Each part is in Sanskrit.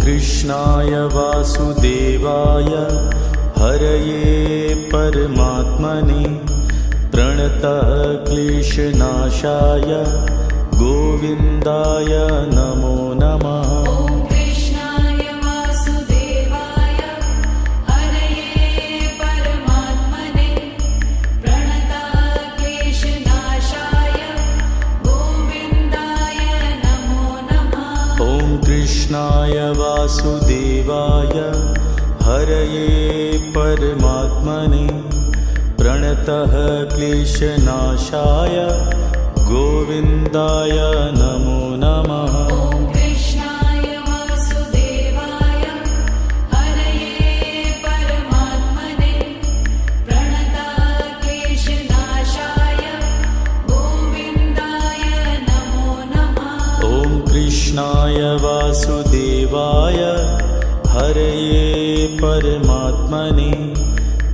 कृष्णाय वासुदेवाय हरये परमात्मने प्रणतः क्लेशनाशाय गोविन्दाय नमो नमः। कृष्णाय वासुदेवाय हरये परमात्मने प्रणतः क्लेशनाशाय गोविन्दाय नमो नमः। कृष्णाय वासुदेवाय हरये परमात्मने प्रणतः क्लेशनाशाय गोविन्दाय नमो नमः। कृष्णाय वासुदेवाय हरये परमात्मने प्रणतः क्लेशनाशाय गोविन्दाय नमो नमः। कृष्णाय वासुदेवाय हरये परमात्मने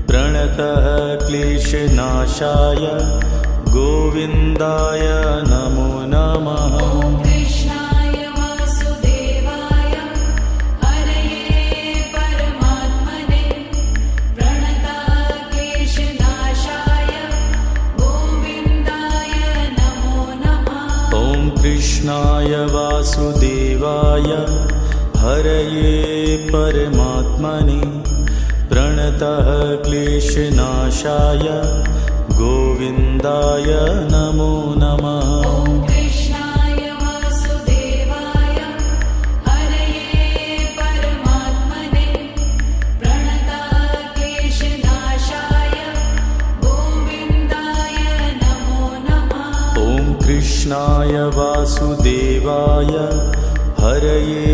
प्रणतः क्लेशनाशाय गोविन्दाय नमो नमः। कृष्णाय वासुदेवाय हरये परमात्मने प्रणतः क्लेशनाशाय गोविन्दाय नमो नमः। कृष्णाय वासुदेवाय हरये परमात्मने प्रणतः क्लेशनाशाय गोविन्दाय नमो नमः। कृष्णाय वासुदेवाय हरये परमात्मने प्रणतः क्लेशनाशाय गोविन्दाय नमो नमः। कृष्णाय वासुदेवाय हरये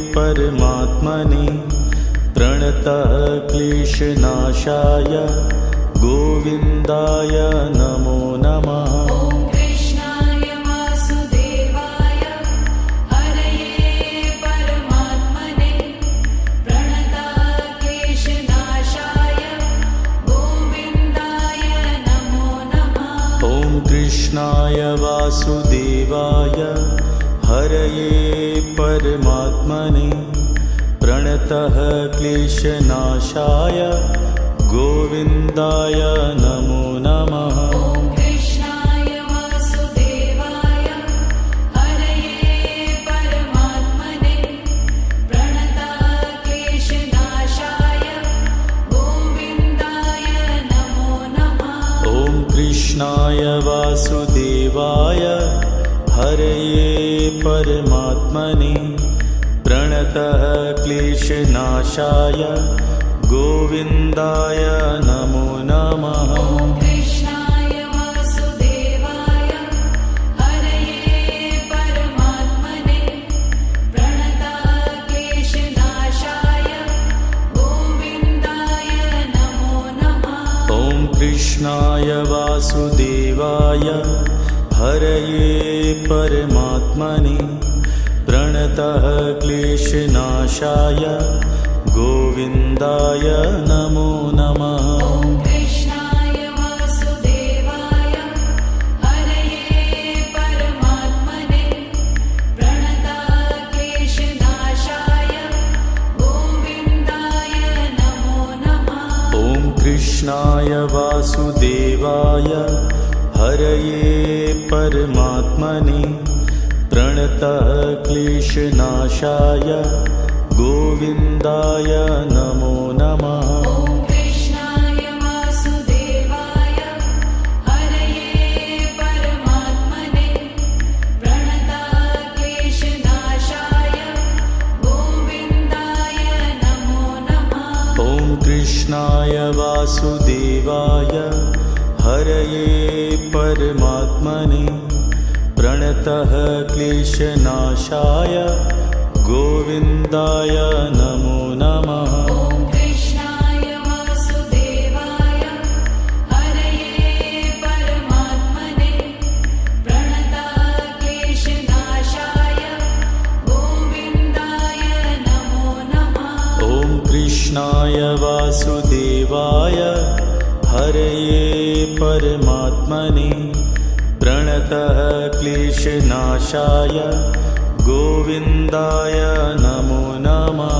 परमात्मने प्रणतः क्लेशनाशाय गोविन्दाय नमो नमः। कृष्णाय वासुदेवाय हरये परमात्मने प्रणतः क्लेशनाशाय गोविन्दाय नमो नमः। कृष्णाय वासुदेवाय हरये परमात्मने प्रणतः क्लेशनाशाय गोविन्दाय नमो नमः। कृष्णाय वासुदेवाय हरये परमात्मने प्रणतः क्लेशनाशाय गोविन्दाय नमो नमः। कृष्णाय वासुदेवाय हरये परमात्मने प्रणतः क्लेशनाशाय गोविन्दाय नमो नमः। कृष्णाय वासुदेवाय हरये परमात्मने प्रणतः क्लेशनाशाय गोविन्दाय नमो नमः। कृष्णाय वासुदेवाय हरये परमात्मने प्रणतः क्लेशनाशाय गोविन्दाय नमो नमः। कृष्णाय वासुदेवाय हरये परमात्मने प्रणतः क्लेशनाशाय गोविन्दाय नमो नमः। कृष्णाय वासुदेवाय हरये परमात्मने प्रणतः क्लेशनाशाय गोविन्दाय नमो नमः। कृष्णाय वासुदेवाय हरये परमात्मने प्रणतः क्लेशनाशाय गोविन्दाय नमो नमः। कृष्णाय वासुदेवाय हरये परमात्मने प्रणतः क्लेशनाशाय गोविन्दाय नमो नमः। कृष्णाय वासुदेवाय हरये परमात्मने प्रणतः क्लेशनाशाय गोविन्दाय नमो नमः।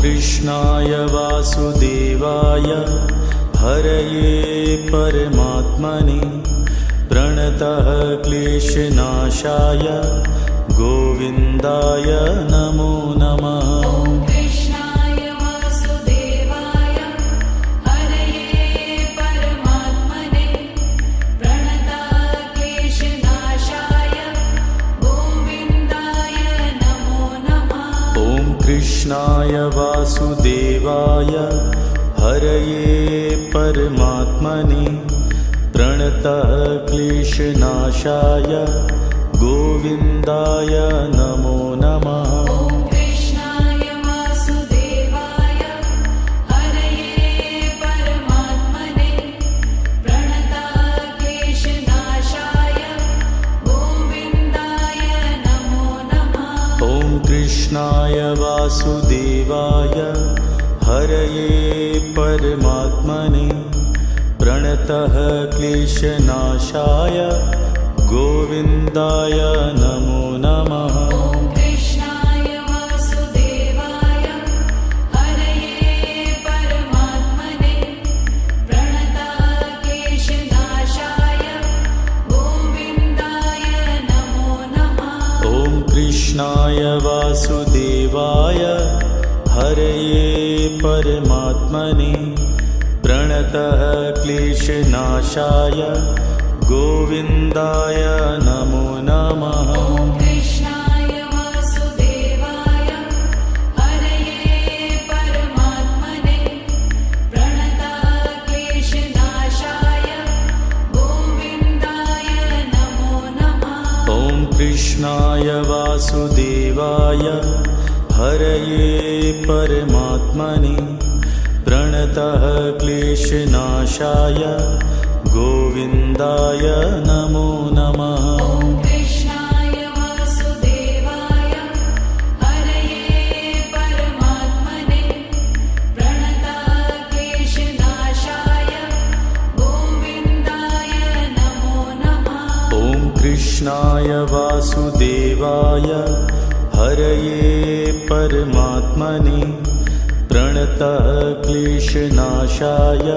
कृष्णाय वासुदेवाय हरये परमात्मने प्रणतः क्लेशनाशाय गोविन्दाय नमो नमः। ॐ कृष्णाय वासुदेवाय हरये परमात्मने प्रणतः क्लेशनाशाय गोविन्दाय नमो नमः। ॐ कृष्णाय वासुदेवाय हरये परमात्मने प्रणतः क्लेशनाशाय गोविन्दाय नमो नमः। ॐ कृष्णाय वासुदेवाय हरये परमात्मने प्रणतः क्लेशनाशाय गोविन्दाय नमो नमः। ॐ कृष्णाय वासुदेवाय हरये परमात्मने प्रणतः क्लेशनाशाय गोविन्दाय नमो नमः। ॐ कृष्णाय वासुदेवाय हरये परमात्मने प्रणतः क्लेशनाशाय गोविन्दाय नमो नमः। ॐ कृष्णाय वासुदेवाय हरये परमात्मने प्रणतः क्लेशनाशाय गोविन्दाय नमो नमः। ॐ कृष्णाय वासुदेवाय हरये परमात्मने प्रणतः क्लेशनाशाय गोविन्दाय नमो नमः। ॐ कृष्णाय वासुदेवाय हरये परमात्मने प्रणतः क्लेशनाशाय गोविन्दाय नमो नमः। ॐ कृष्णाय वासुदेवाय हरये परमात्मने प्रणतः क्लेशनाशाय गोविन्दाय नमो नमः। ॐ कृष्णाय वासुदेवाय हरये परमात्मने प्रणतः क्लेशनाशाय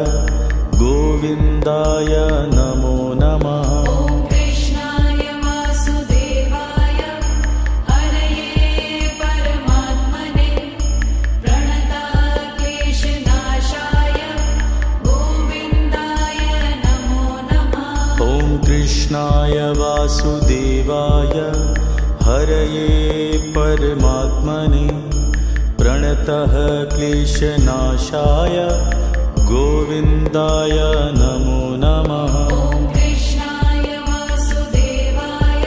गोविन्दाय नमो नमः। ॐ कृष्णाय वासुदेवाय हरये परमात्मने प्रणतः क्लेशनाशाय गोविन्दाय नमो नमः। ॐ कृष्णाय वासुदेवाय हरये परमात्मने प्रणतः क्लेशनाशाय गोविन्दाय नमो नमः। ॐ कृष्णाय वासुदेवाय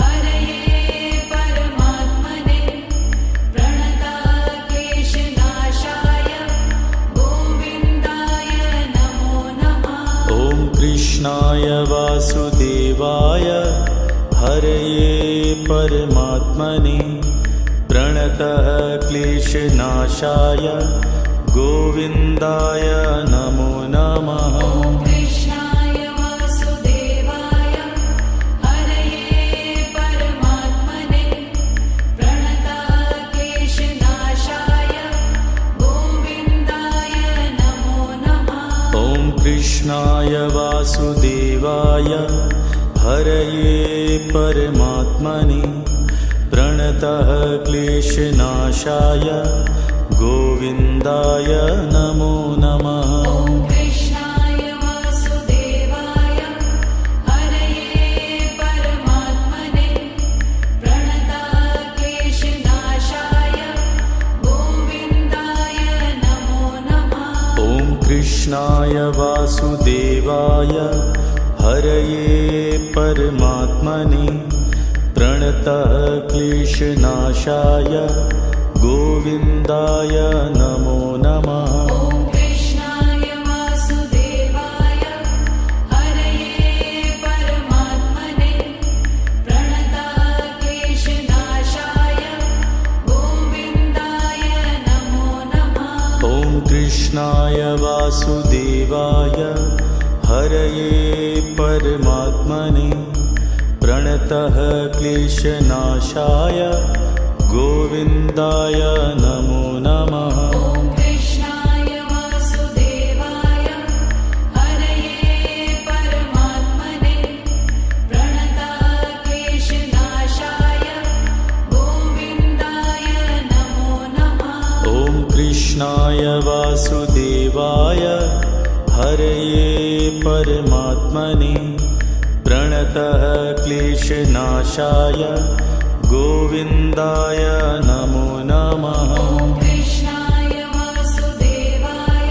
हरये परमात्मने प्रणतः क्लेशनाशाय गोविन्दाय नमो नमः। ॐ कृष्णाय वासुदेवाय हरये परमात्मने प्रणतः क्लेशनाशाय गोविन्दाय नमो नमः। ॐ कृष्णाय वासुदेवाय हरये परमात्मने प्रणतः क्लेशनाशाय गोविन्दाय नमो नमः। ॐ कृष्णाय वासुदेवाय हरये परमात्मने प्रणतः क्लेशनाशाय गोविन्दाय नमो नमः। ॐ कृष्णाय वासुदेवाय हरये परमात्मने प्रणतः क्लेशनाशाय गोविन्दाय नमो नमः। ॐ कृष्णाय वासुदेवाय हरये परमात्मने प्रणतः क्लेशनाशाय गोविन्दाय नमो नमः। ॐ कृष्णाय वासुदेवाय हरये परमात्मने प्रणतः क्लेशनाशाय गोविन्दाय नमो नमः। ॐ कृष्णाय वासुदेवाय हरये परमात्मने प्रणतः क्लेशनाशाय गोविन्दाय नमो नमः। कृष्णाय वासुदेवाय हरये परमात्मने प्रणतः क्लेशनाशाय गोविन्दाय नमो नमः। ॐ कृष्णाय वासुदेवाय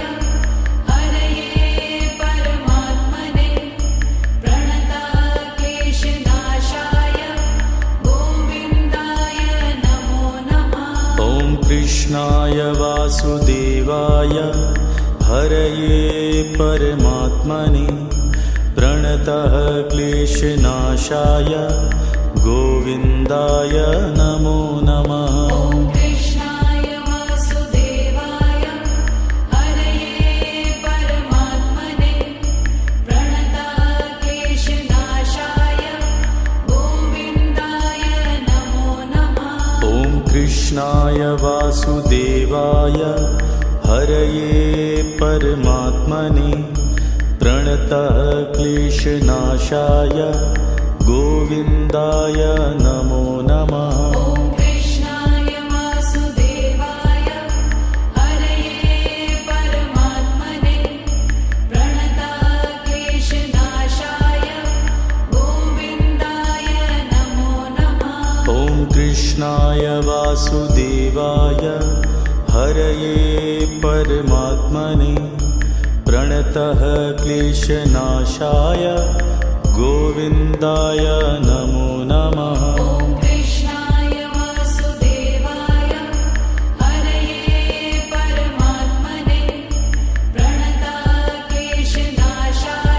हरये परमात्मने प्रणतः क्लेशनाशाय गोविन्दाय नमो नमः। ॐ कृष्णाय वासुदेवाय हरये परमात्मने प्रणतः क्लेशनाशाय गोविन्दाय नमो नमः। ॐ कृष्णाय वासुदेवाय हरये परमात्मने प्रणतः क्लेशनाशाय गोविन्दाय नमो नमः। ॐ कृष्णाय वासुदेवाय हरये परमात्मने प्रणतः क्लेशनाशाय गोविन्दाय नमो नमः। ॐ कृष्णाय वासुदेवाय हरये परमात्मने प्रणतः क्लेशनाशाय गोविन्दाय नमो नमः। ॐ कृष्णाय वासुदेवाय हरये परमात्मने प्रणतः क्लेशनाशाय गोविन्दाय नमो नमः। ॐ कृष्णाय वासुदेवाय हरये परमात्मने प्रणतः क्लेशनाशाय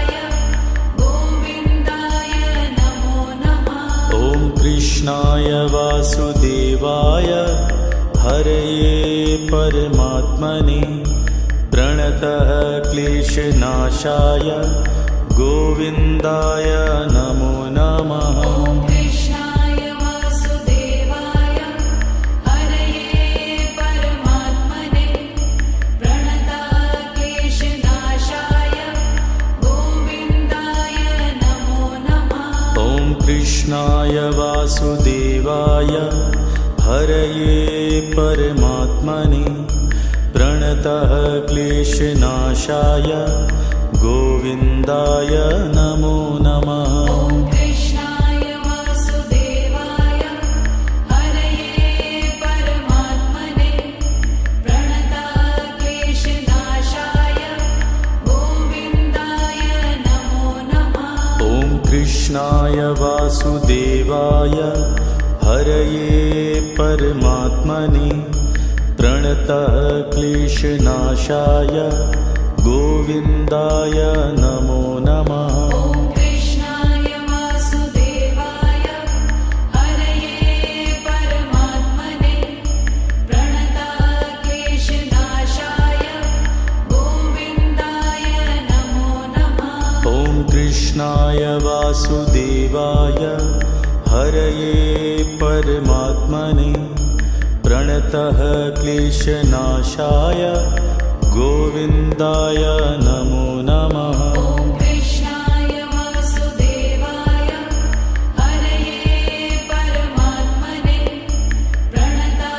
गोविन्दाय नमो नमः। ॐ कृष्णाय वासुदेवाय हरये परमात्मने प्रणतः क्लेशनाशाय गोविन्दाय नमो नमः। ॐ कृष्णाय वासुदेवाय हरये परमात्मने प्रणतः क्लेशनाशाय गोविन्दाय नमो नमः। ॐ कृष्णाय वासुदेवाय हरये परमात्मने प्रणतः क्लेशनाशाय गोविन्दाय नमो नमः। ॐ कृष्णाय वासुदेवाय हरये परमात्मने प्रणतः क्लेशनाशाय गोविन्दाय नमो नमः। ॐ कृष्णाय वासुदेवाय हरये परमात्मने प्रणतः क्लेशनाशाय गोविन्दाय नमो नमः। ॐ कृष्णाय वासुदेवाय हरये परमात्मने प्रणतः क्लेशनाशाय गोविन्दाय नमो नमः। ॐ कृष्णाय वासुदेवाय हरये परमात्मने प्रणतः क्लेशनाशाय गोविन्दाय नमो नमः। ॐ कृष्णाय वासुदेवाय हरये परमात्मने प्रणतः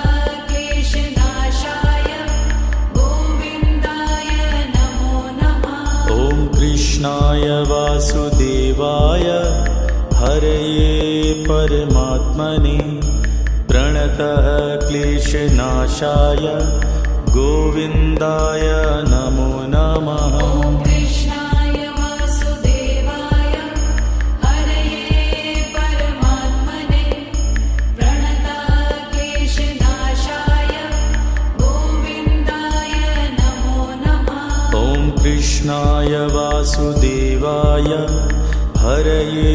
क्लेशनाशाय गोविन्दाय नमो नमः। ॐ कृष्णाय वासुदेवाय हरये परमात्मने प्रणतः क्लेशनाशाय गोविन्दाय नमो नमः। ॐ कृष्णाय वासुदेवाय हरये परमात्मने प्रणतः क्लेशनाशाय गोविन्दाय नमो नमः। ॐ कृष्णाय वासुदेवाय हरये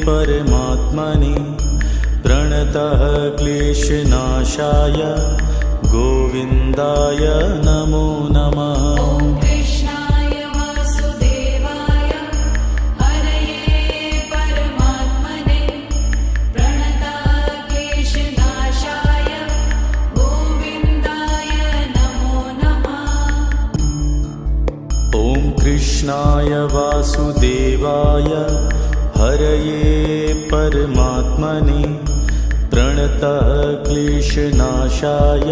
परमात्मने प्रणतः क्लेशनाशाय गोविन्दाय नमो नमः। ॐ कृष्णाय वासुदेवाय हरये परमात्मने प्रणतः क्लेशनाशाय गोविन्दाय नमो नमः। ॐ कृष्णाय वासुदेवाय हरये परमात्मने प्रणतः क्लेशनाशाय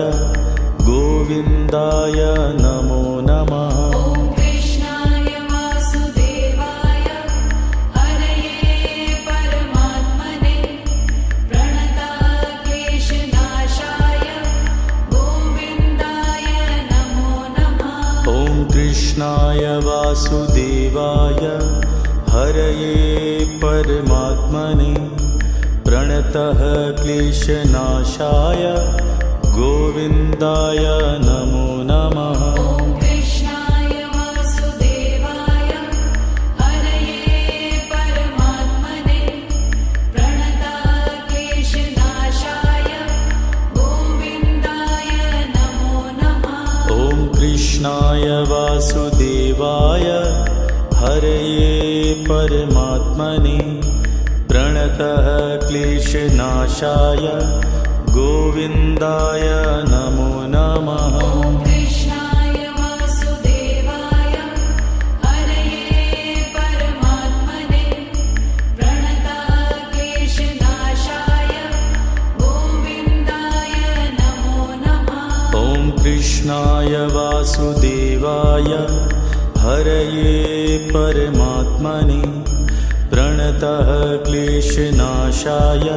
गोविन्दाय नमो नमः। ॐ कृष्णाय वासुदेवाय हरये परमात्मने प्रणतक्लेशनाशाय गोविन्दाय नमो नमः। ॐ कृष्णाय वासुदेवाय हरये परमात्मने प्रणतः क्लेशनाशाय गोविन्दाय नमो नमः। ॐ कृष्णाय वासुदेवाय हरये परमात्मने प्रणतक्लेशनाशाय गोविन्दाय नमो नमः। ॐ कृष्णाय वासुदेवाय हरये परमात्मने प्रणतः क्लेशनाशाय गोविन्दाय नमो नमः। ॐ कृष्णाय वासुदेवाय हरये परमात्मने प्रणतक्लेशनाशाय गोविन्दाय नमो नमः। ॐ कृष्णाय वासुदेवाय हरये परमात्मने प्रणतः क्लेशनाशाय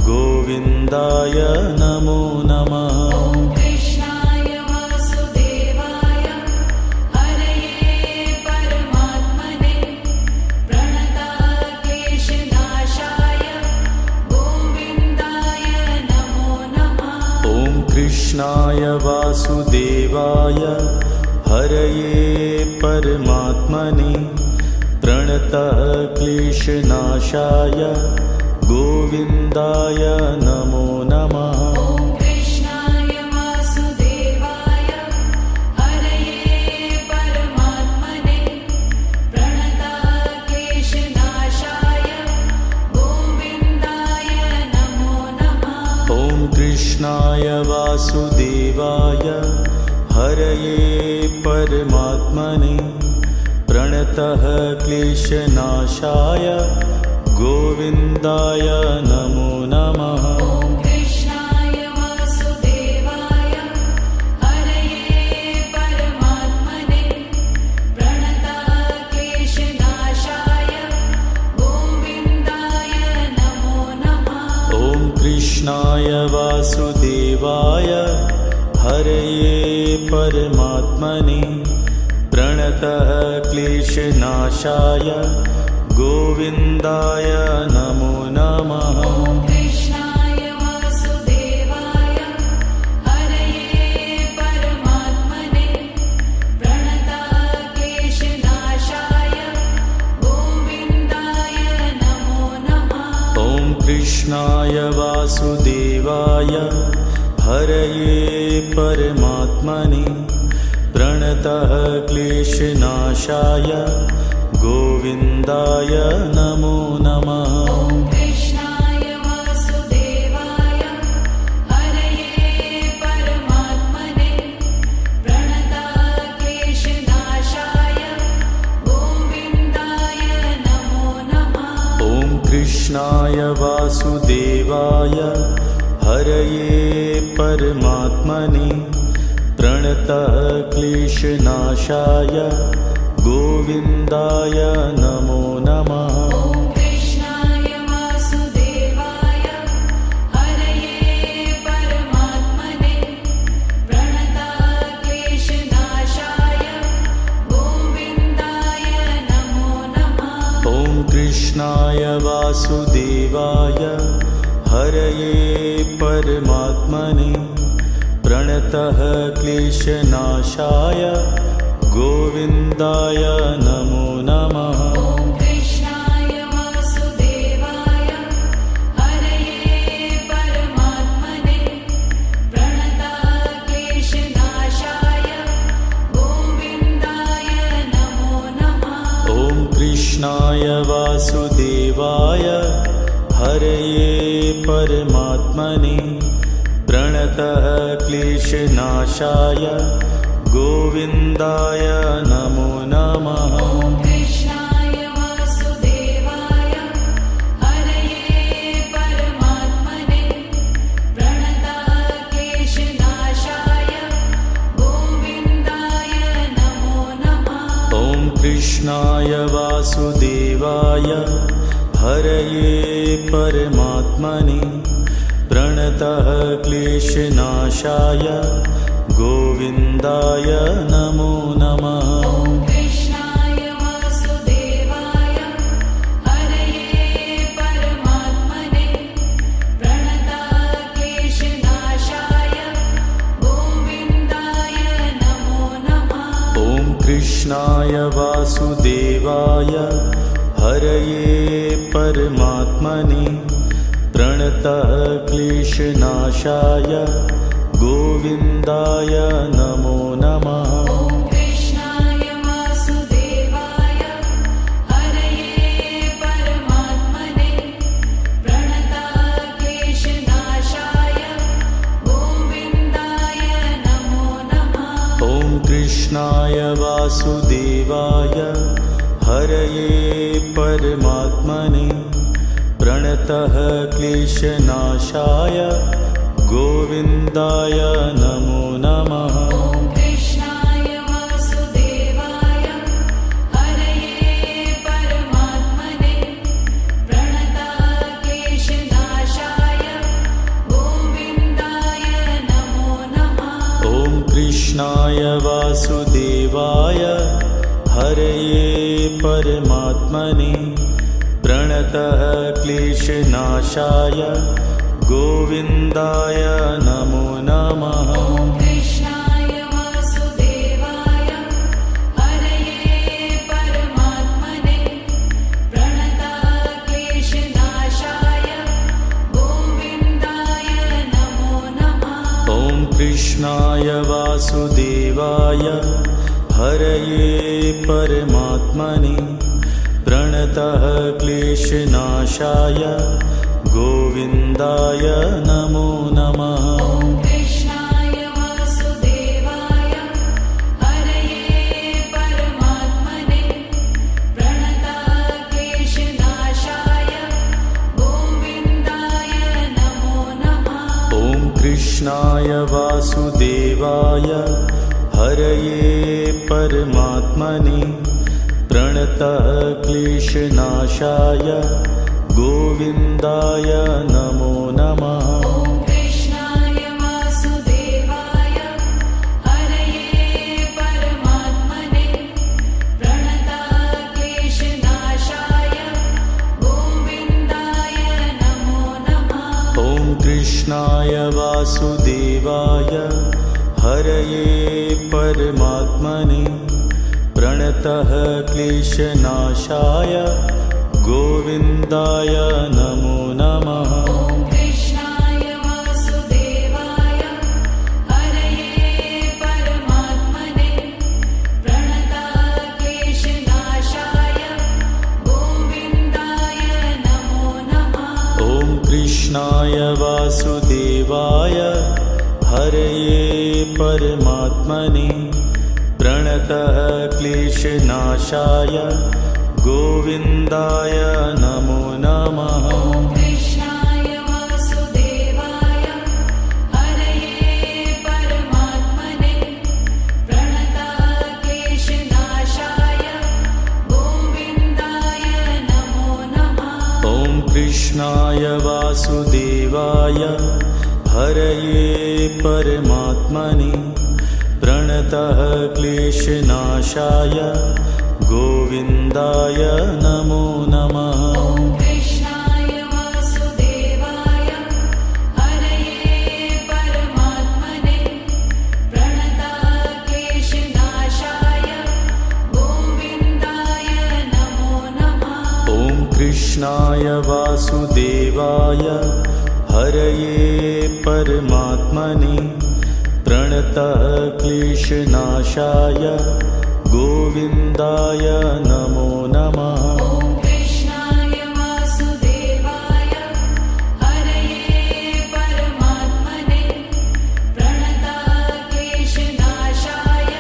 गोविन्दाय नमो नमः। ॐ कृष्णाय वासुदेवाय हरये परमात्मने प्रणतक्लेशनाशाय गोविन्दाय नमो नमः। ॐ कृष्णाय वासुदेवाय हरये परमात्मने प्रणतः क्लेशनाशाय गोविन्दाय नमो नमः। ॐ कृष्णाय वासुदेवाय हरये परमात्मने प्रणतक्लेशनाशाय गोविन्दाय नमो नमः। ॐ कृष्णाय वासुदेवाय हरये परमात्मने प्रणतः क्लेशनाशाय गोविन्दाय नमो नमः। ॐ कृष्णाय वासुदेवाय हरये परमात्मने प्रणतक्लेशनाशाय गोविन्दाय नमो नमः। ॐ कृष्णाय वासुदेवाय हरये परमात्मने प्रणतः क्लेशनाशाय गोविन्दाय नमो नमः। ॐ कृष्णाय वासुदेवाय हरये परमात्मने प्रणतक्लेशनाशाय गोविन्दाय नमो नमः। ॐ कृष्णाय वासुदेवाय हरये परमात्मने प्रणतः क्लेशनाशाय गोविन्दाय नमो नमः। ॐ कृष्णाय वासुदेवाय हरये परमात्मने प्रणतक्लेशनाशाय गोविन्दाय नमो नमः। ॐ कृष्णाय वासुदेवाय हरये परमात्मने प्रणतः क्लेशनाशाय गोविन्दाय नमो नमः। ॐ कृष्णाय वासुदेवाय हरये परमात्मने प्रणतक्लेशनाशाय गोविन्दाय नमो नमः। ॐ कृष्णाय वासुदेवाय हरये परमात्मने प्रणतः क्लेशनाशाय गोविन्दाय नमो नमः। ॐ कृष्णाय वासुदेवाय हरये परमात्मने प्रणतक्लेशनाशाय गोविन्दाय नमो नमः। ॐ कृष्णाय वासुदेवाय हरये परमात्मने प्रणतः क्लेशनाशाय गोविन्दाय नमो नमः। ॐ कृष्णाय वासुदेवाय हरये परमात्मने प्रणतक्लेशनाशाय कृष्णाय वासुदेवाय हरये परमात्मने प्रणतः क्लेशनाशाय गोविन्दाय नमो नमः। ॐ कृष्णाय वासुदेवाय हरये परमात्मने प्रणतः क्लेशनाशाय गोविन्दाय नमो नमः। ॐ कृष्णाय वासुदेवाय हरये परमात्मने प्रणतः क्लेशनाशाय गोविन्दाय नमो नमः। ॐ कृष्णाय वासुदेवाय हरये परमात्मने प्रणतः क्लेशनाशाय गोविन्दाय नमो नमः। ॐ कृष्णाय वासुदेवाय हरये परमात्मने प्रणतः क्लेशनाशाय गोविन्दाय नमो नमः। ॐ कृष्णाय वासुदेवाय हरये परमात्मने प्रणतः क्लेशनाशाय गोविन्दाय नमो नमः। ॐ कृष्णाय वासुदेवाय हरये परमात्मने प्रणतः क्लेशनाशाय गोविन्दाय नमो नमः। ॐ कृष्णाय वासुदेवाय हरये परमात्मने प्रणतः क्लेशनाशाय गोविन्दाय नमो नमः। ॐ कृष्णाय वासुदेवाय हरये परमात्मने प्रणतः क्लेशनाशाय गोविन्दाय नमो नमः। ॐ कृष्णाय वासुदेवाय हरये परमात्मने प्रणतः क्लेशनाशाय गोविन्दाय नमो नमः। ॐ कृष्णाय वासुदेवाय हरये परमात्मने प्रणतः क्लेशनाशाय गोविन्दाय नमो नमः। ॐ कृष्णाय वासुदेवाय हरये परमात्मने प्रणतः क्लेशनाशाय गोविन्दाय नमो नमः। ॐ कृष्णाय वासुदेवाय हरये परमात्मने प्रणतः क्लेशनाशाय गोविन्दाय नमो नमः। ॐ कृष्णाय वासुदेवाय हरये परमात्मने प्रणतः क्लेशनाशाय गोविन्दाय नमो नमः। ॐ कृष्णाय वासुदेवाय हरये परमात्मने प्रणतः क्लेशनाशाय गोविन्दाय नमो नमः। ॐ कृष्णाय वासुदेवाय हरये परमात्मने प्रणतः क्लेशनाशाय गोविन्दाय नमो नमः। ॐ कृष्णाय वासुदेवाय हरये परमात्मने प्रणतः क्लेशनाशाय गोविन्दाय नमो नमः। ॐ कृष्णाय वासुदेवाय हरये परमात्मने प्रणतः क्लेशनाशाय गोविन्दाय नमो नमः। ॐ कृष्णाय वासुदेवाय हरये परमात्मने प्रणतः क्लेशनाशाय गोविन्दाय नमो नमः। ॐ कृष्णाय वासुदेवाय हरये परमात्मने प्रणतः क्लेशनाशाय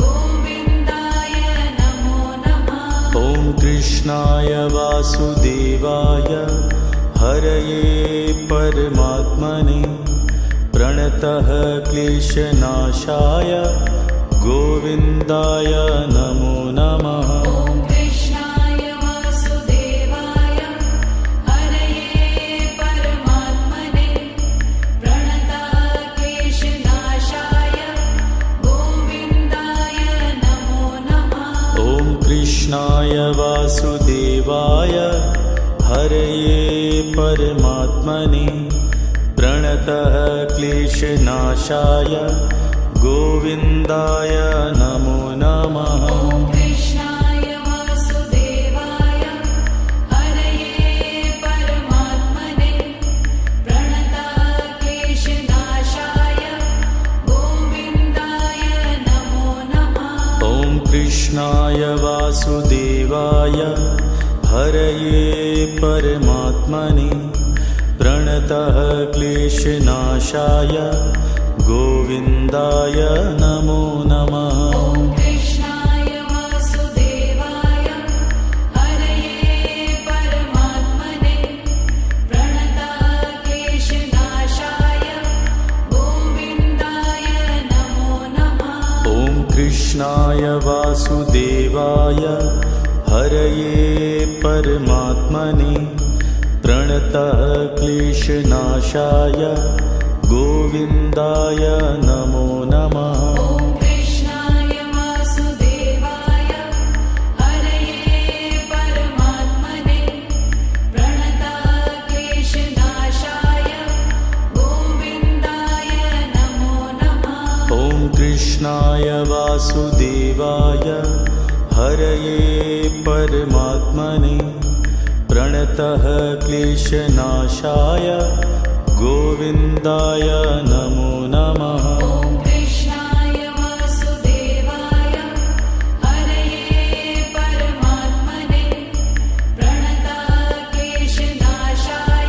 गोविन्दाय नमो नमः। ॐ कृष्णाय वासुदेवाय हरये परमात्मने प्रणतः क्लेशनाशाय गोविन्दाय नमो नमः। कृष्णाय वासुदेवाय हरये परमात्मने प्रणतः क्लेशनाशाय गोविन्दाय नमो नमः। ॐ कृष्णाय वासुदेवाय हरये परमात्मने प्रणतः क्लेशनाशाय गोविन्दाय नमो नमः। ॐ कृष्णाय वासुदेवाय हरये परमात्मने प्रणतः क्लेशनाशाय गोविन्दाय नमो नमः। ॐ कृष्णाय वासुदेवाय हरये परमात्मने प्रणतः क्लेशनाशाय गोविन्दाय नमो नमः। ॐ कृष्णाय वासुदेवाय हरये परमात्मने प्रणतः क्लेशनाशाय गोविन्दाय नमो नमः। ॐ कृष्णाय वासुदेवाय हरये परमात्मने प्रणतः क्लेशनाशाय गोविन्दाय नमो नमः। ॐ कृष्णाय वासुदेवाय हरये परमात्मने प्रणतः क्लेशनाशाय गोविन्दाय नमो नमः। ॐ कृष्णाय वासुदेवाय हरये परमात्मने प्रणतः क्लेशनाशाय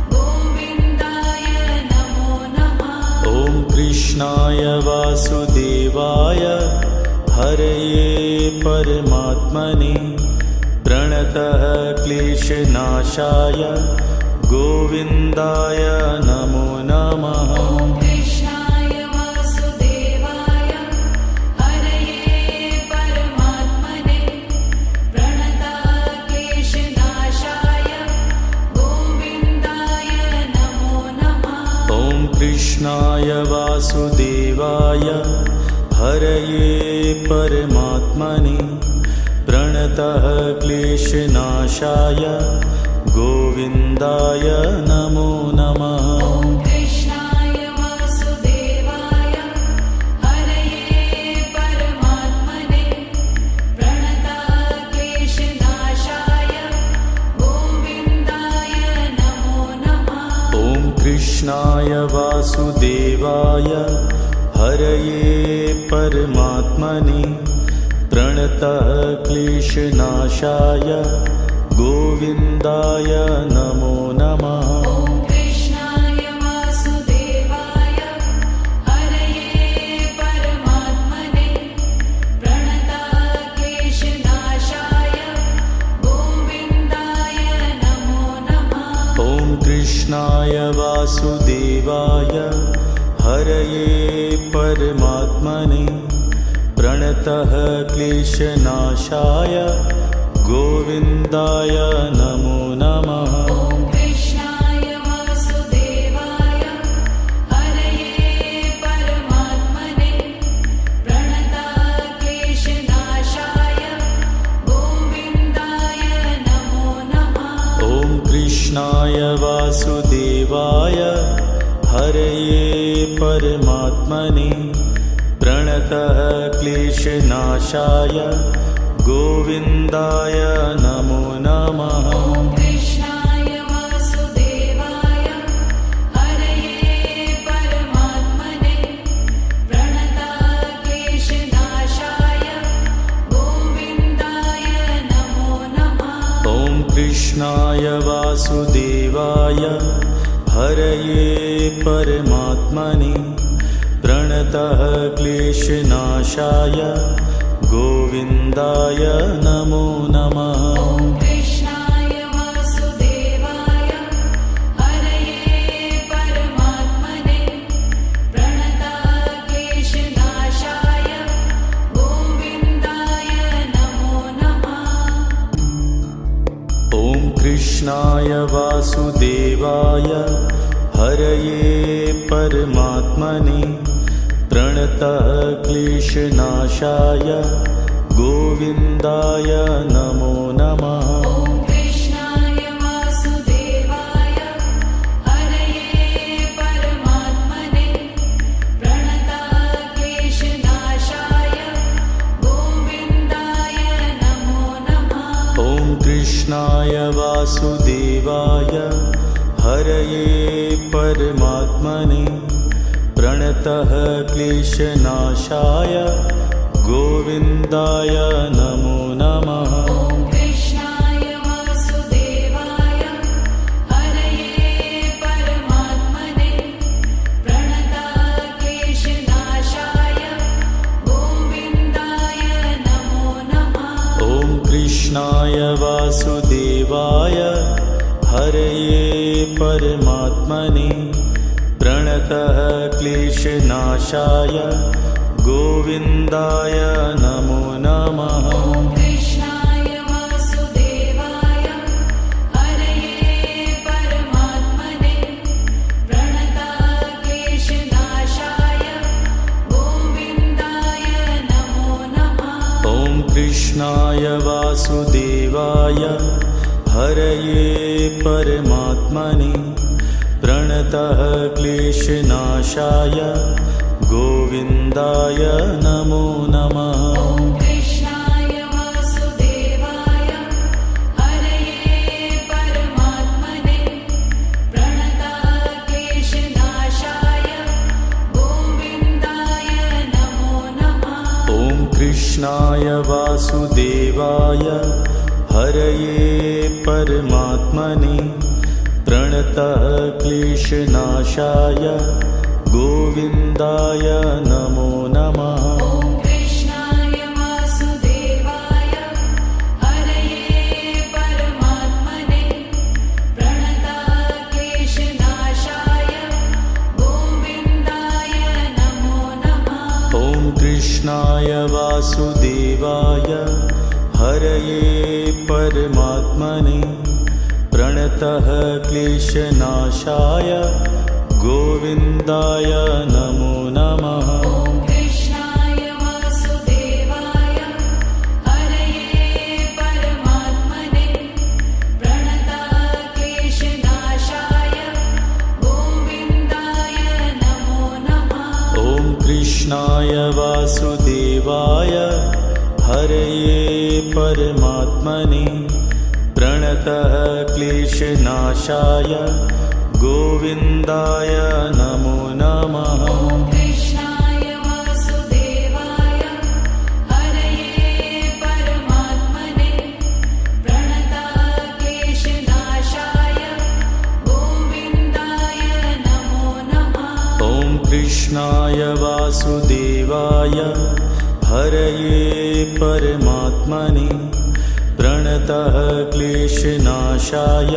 गोविन्दाय नमो नमः। ॐ कृष्णाय वासुदेवाय हरये परमात्मने प्रणतः क्लेशनाशाय गोविन्दाय नमो नमः। ॐ कृष्णाय वासुदेवाय हरये परमात्मने प्रणतः क्लेशनाशाय गोविन्दाय नमो नमः। ॐ कृष्णाय वासुदेवाय हरये परमात्मने प्रणतः क्लेशनाशाय गोविन्दाय नमो नमः। ॐ कृष्णाय वासुदेवाय हरये परमात्मने प्रणतः क्लेशनाशाय गोविन्दाय नमो नमः। ॐ कृष्णाय वासुदेवाय हरये परमात्मने प्रणतः क्लेशनाशाय गोविन्दाय नमो नमः। ॐ कृष्णाय वासुदेवाय हरये परमात्मने प्रणतः क्लेशनाशाय गोविन्दाय नमो नमः। ॐ कृष्णाय वासुदेवाय हरये परमात्मने प्रणतः क्लेशनाशाय गोविन्दाय नमो नमः। ॐ कृष्णाय वासुदेवाय हरये परमात्मने प्रणतः क्लेशनाशाय गोविन्दाय नमो नमः। ॐ कृष्णाय वासुदेवाय हरये परमात्मने प्रणतः क्लेशनाशाय गोविन्दाय नमो नमः। ॐ कृष्णाय वासुदेवाय हरये परमात्मने प्रणतः क्लेशनाशाय गोविन्दाय नमो नमः। ॐ कृष्णाय वासुदेवाय हरये परमात्मने प्रणतः क्लेशनाशाय गोविन्दाय नमो नमः। ॐ कृष्णाय वासुदेवाय हरये परमात्मने प्रणतः क्लेशनाशाय गोविन्दाय नमो नमः। ॐ कृष्णाय वासुदेवाय हरये परमात्मने प्रणतः क्लेशनाशाय गोविन्दाय नमो नमः। ॐ कृष्णाय वासुदेवाय हरये परमात्मने प्रणतक्लेशनाशाय गोविन्दाय नमो नमः। ॐ कृष्णाय वासुदेवाय हरये परमात्मने प्रणतः क्लेशनाशाय गोविन्दाय नमो नमः। ॐ कृष्णाय वासुदेवाय हरये परमात्मने प्रणतक्लेशनाशाय गोविन्दाय नमो नमः। ॐ कृष्णाय वासुदेवाय हरये परमात्मने प्रणतः क्लेशनाशाय गोविन्दाय नमो नमः। ॐ कृष्णाय वासुदेवाय हरये परमात्मने प्रणतक्लेशनाशाय गोविन्दाय नमो नमः। ॐ कृष्णाय वासुदेवाय हरये परमात्मने प्रणतः क्लेशनाशाय गोविन्दाय नमो नमः। ॐ कृष्णाय वासुदेवाय हरये परमात्मने प्रणतक्लेशनाशाय गोविन्दाय नमो नमः। ॐ कृष्णाय वासुदेवाय हरये परमात्मने प्रणतः क्लेशनाशाय गोविन्दाय नमो नमः। ॐ कृष्णाय वासुदेवाय हरये परमात्मने प्रणतक्लेशनाशाय गोविन्दाय नमो नमः। ॐ कृष्णाय वासुदेवाय हरये परमात्मने प्रणतः क्लेशनाशाय गोविन्दाय नमो नमः। ॐ कृष्णाय वासुदेवाय हरये परमात्मने प्रणतक्लेशनाशाय गोविन्दाय नमो नमः। ॐ कृष्णाय वासुदेवाय हरये परमात्मने प्रणतः क्लेशनाशाय गोविन्दाय नमो नमः। ॐ कृष्णाय वासुदेवाय हरये परमात्मने प्रणतक्लेशनाशाय गोविन्दाय नमो नमः। ॐ कृष्णाय वासुदेवाय हरये परमात्मने प्रणतः क्लेशनाशाय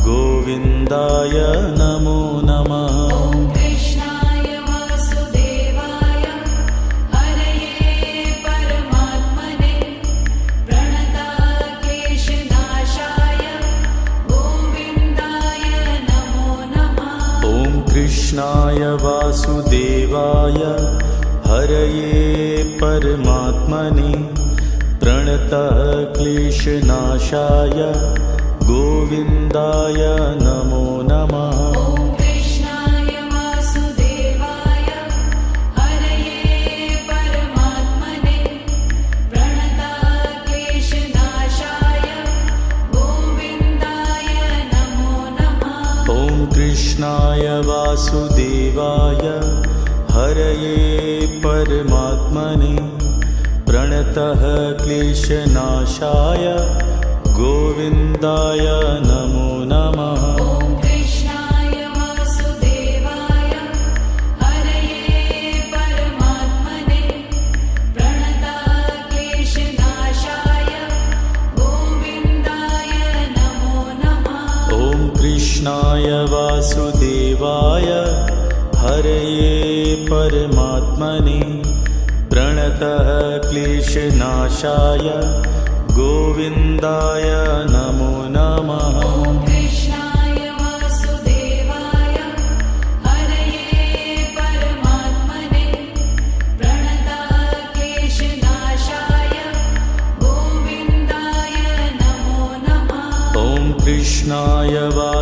गोविन्दाय नमो नमः। ॐ कृष्णाय वासुदेवाय हरये परमात्मने प्रणतक्लेशनाशाय गोविन्दाय नमो नमः। ॐ कृष्णाय वासुदेवाय हरये परमात्मने प्रणतः क्लेशनाशाय गोविन्दाय नमो नमः। ॐ कृष्णाय वासुदेवाय हरये परमात्मने प्रणतक्लेशनाशाय गोविन्दाय नमो नमः। ॐ कृष्णाय वासुदेवाय हरये परमात्मने प्रणतः क्लेशनाशाय गोविन्दाय नमो नमः। ॐ कृष्णाय वासुदेवाय हरये परमात्मने प्रणतक्लेशनाशाय गोविन्दाय नमो नमः। ॐ कृष्णाय वासुदेवाय हरये परमात्मने प्रणतः क्लेशनाशाय गोविन्दाय नमो नमः। ॐ कृष्णाय वासुदेवाय हरये परमात्मने प्रणतक्लेशनाशाय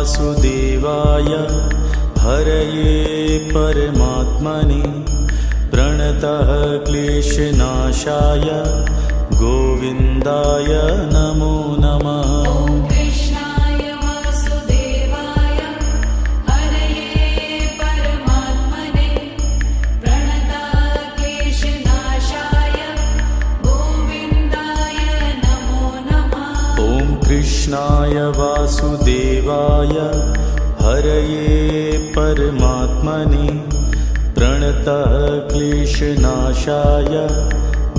वासुदेवाय हरये परमात्मने प्रणतः क्लेशनाशाय गोविन्दाय नमो नमः। ॐ कृष्णाय वासुदेवाय हरये परमात्मने प्रणतः क्लेशनाशाय गोविन्दाय नमो नमः। ॐ कृष्णाय वासुदेवाय हरये परमात्मने प्रणतः क्लेशनाशाय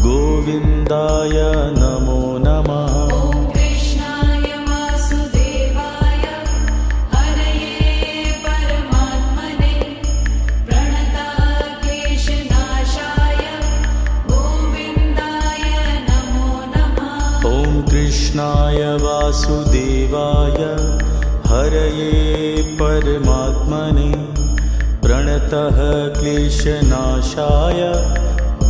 गोविन्दाय नमो नमः। ॐ कृष्णाय वासुदेवाय हरये परमात्मने प्रणतः क्लेशनाशाय गोविन्दाय नमो नमः। ॐ कृष्णाय वासुदेवाय हरये परमात्मने प्रणतः क्लेशनाशाय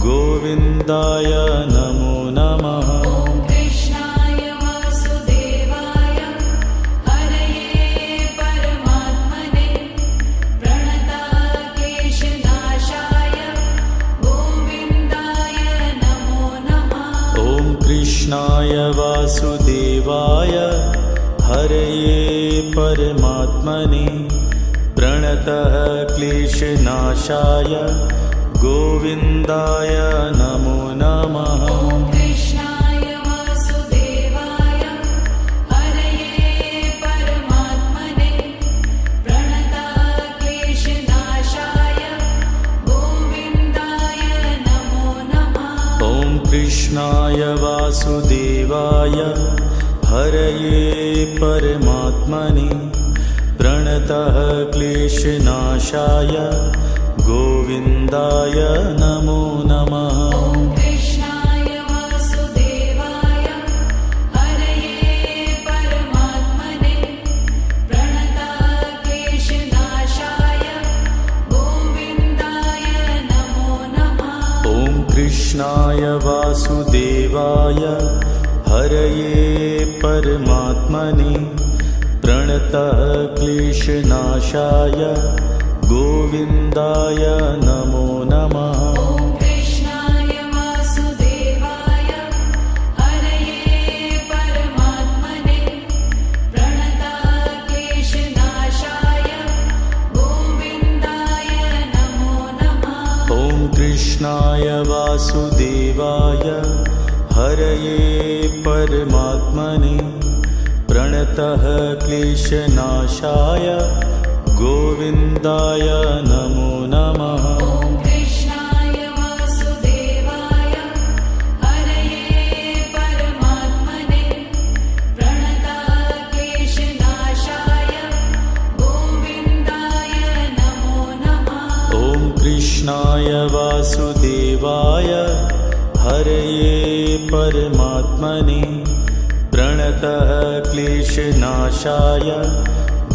गोविन्दाय नमो नमः। ॐ कृष्णाय वासुदेवाय हरये परमात्मने प्रणतः क्लेशनाशाय गोविन्दाय नमो नमः। ॐ कृष्णाय वासुदेवाय हरये परमात्मने प्रणतः क्लेशनाशाय गोविन्दाय नमो नमः। ॐ कृष्णाय वासुदेवाय हरये परमात्मने प्रणतः क्लेशनाशाय गोविन्दाय नमो नमः। ॐ कृष्णाय वासुदेवाय हरये परमात्मने प्रणतः क्लेशनाशाय गोविन्दाय नमो नमः। ॐ कृष्णाय वासुदेवाय हरये परमात्मने प्रणतः क्लेशनाशाय गोविन्दाय नमो नमः। ॐ कृष्णाय वासुदेवाय हरये परमात्मने प्रणतः क्लेशनाशाय गोविन्दाय नमो नमः। ॐ कृष्णाय वासुदेवाय हरये परमात्मने प्रणतः क्लेशनाशाय गोविन्दाय नमो नमः। ॐ कृष्णाय वासुदेवाय हरये परमात्मने प्रणतः क्लेशनाशाय गोविन्दाय नमो नमः। ॐ कृष्णाय वासुदेवाय हरये परमात्मने प्रणतः क्लेशनाशाय गोविन्दाय नमो नमः। ॐ कृष्णाय वासुदेवाय हरये परमात्मने प्रणतः क्लेशनाशाय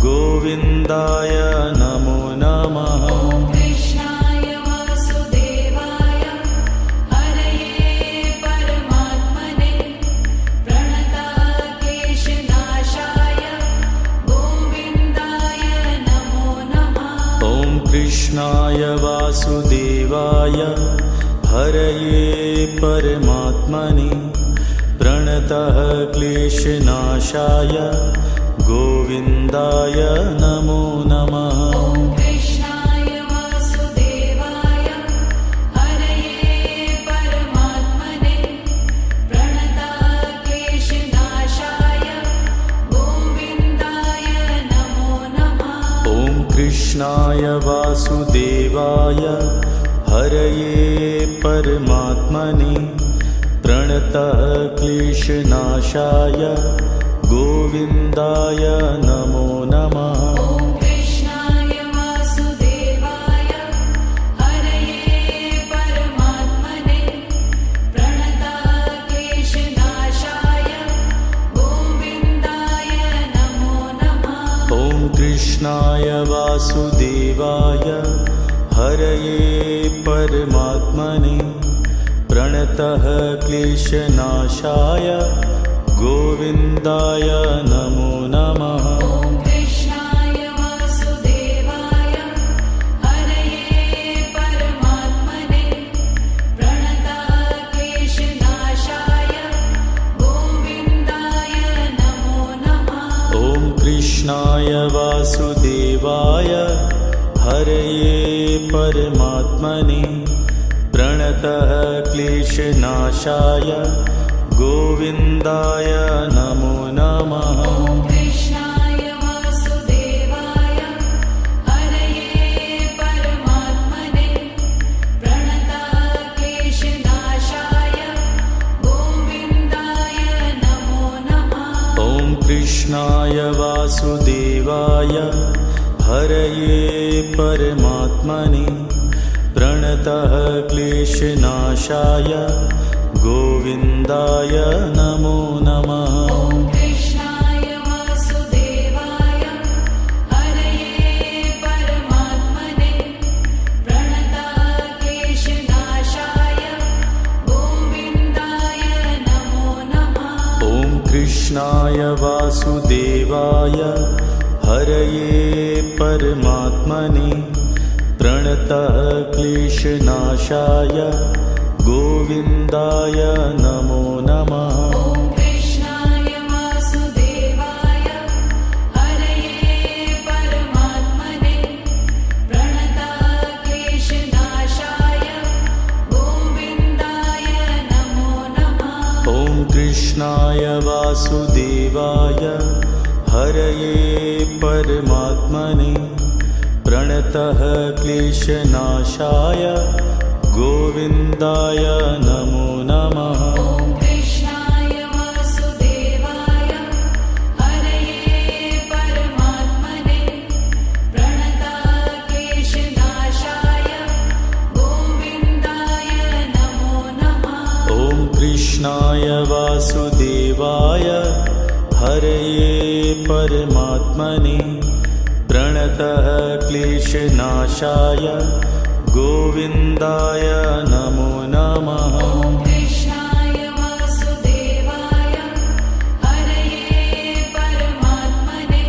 गोविन्दाय नमो नमः। ॐ कृष्णाय वासुदेवाय हरये परमात्मने प्रणतः क्लेशनाशाय गोविन्दाय नमो नमः। ॐ कृष्णाय वासुदेवाय हरये परमात्मने प्रणतः क्लेशनाशाय गोविन्दाय नमो नमः। ॐ कृष्णाय वासुदेवाय हरये परमात्मने प्रणतः क्लेशनाशाय गोविन्दाय नमो नमः। ॐ कृष्णाय वासुदेवाय हरये परमात्मने प्रणतः क्लेशनाशाय गोविन्दाय नमो नमः। ॐ कृष्णाय वासुदेवाय हरये परमात्मने प्रणतः क्लेशनाशाय गोविन्दाय नमो नमः। ॐ कृष्णाय वासुदेवाय हरये परमात्मने प्रणतः क्लेशनाशाय गोविन्दाय नमो नमः। ॐ कृष्णाय कृष्णाय वासुदेवाय हरये परमात्मने प्रणतः क्लेशनाशाय गोविन्दाय नमो नमः। ॐ कृष्णाय वासुदेवाय हरये परमात्मने प्रणतः क्लेशनाशाय गोविन्दाय नमो नमः। ॐ कृष्णाय वासुदेवाय हरये परमात्मने प्रणतः क्लेशनाशाय गोविन्दाय नमो नमः। ॐ कृष्णाय वासुदेवाय हरये परमात्मने प्रणतः क्लेशनाशाय गोविन्दाय नमो नमः। ॐ कृष्णाय वासुदेवाय हरये परमात्मने प्रणतः क्लेशनाशाय गोविन्दाय नमो नमः। ॐ कृष्णाय वासुदेवाय हरये परमात्मने प्रणतः क्लेशनाशाय गोविन्दाय नमो नमः। ॐ कृष्णाय वासुदेवाय हरये परमात्मने प्रणतः क्लेशनाशाय गोविन्दाय नमो नमः। ॐ कृष्णाय वासुदेवाय हरये परमात्मने प्रणतः क्लेशनाशाय गोविन्दाय नमो नमः। ॐ कृष्णाय वासुदेवाय हरये परमात्मने प्रणतः क्लेशनाशाय गोविन्दाय नमो नमः। ॐ कृष्णाय वासुदेवाय हरये परमात्मने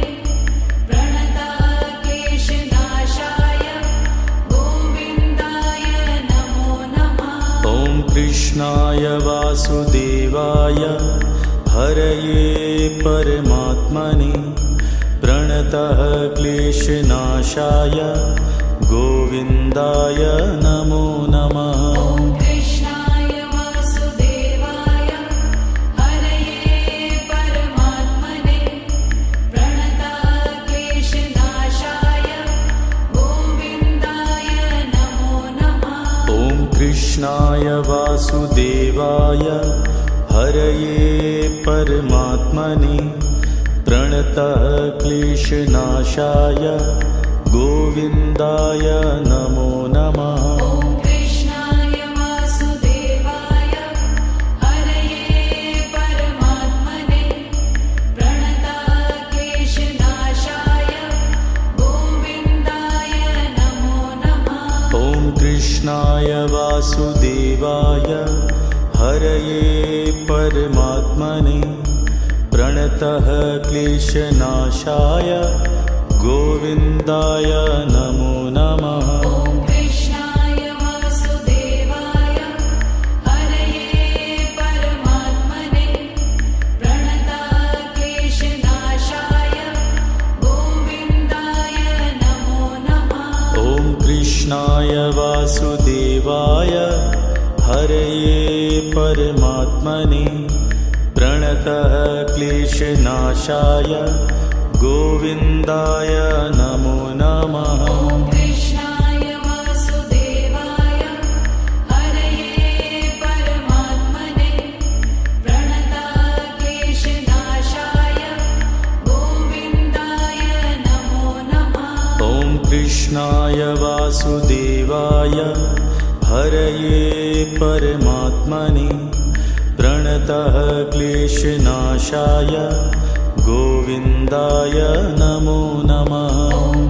प्रणतः क्लेशनाशाय गोविन्दाय नमो नमः। ॐ कृष्णाय वासुदेवाय हरये परमात्मने प्रणतः क्लेशनाशाय गोविन्दाय नमो नमः। ॐ कृष्णाय वासुदेवाय हरये परमात्मने प्रणतः क्लेशनाशाय गोविन्दाय नमो नमः। ॐ कृष्णाय वासुदेवाय हरये परमात्मने प्रणतः क्लेशनाशाय गोविन्दाय नमो नमः। ॐ कृष्णाय वासुदेवाय हरये परमात्मने प्रणतः क्लेशनाशाय गोविन्दाय नमो नमः। ॐ कृष्णाय वासुदेवाय हरये परमात्मने प्रणतः क्लेशनाशाय गोविन्दाय नमो नमः। ॐ कृष्णाय वासुदेवाय हरये परमात्मने प्रणतः क्लेशनाशाय गोविन्दाय नमो नमः। ॐ कृष्णाय वासुदेवाय हरये परमात्मने प्रणतः क्लेशनाशाय गोविन्दाय नमो नमः। ॐ कृष्णाय वासुदेवाय हरये परमात्मने प्रणतः क्लेशनाशाय गोविन्दाय नमो नमः। ॐ कृष्णाय वासुदेवाय हरये परमात्मने प्रणतः क्लेशनाशाय गोविन्दाय नमो नमः। ॐ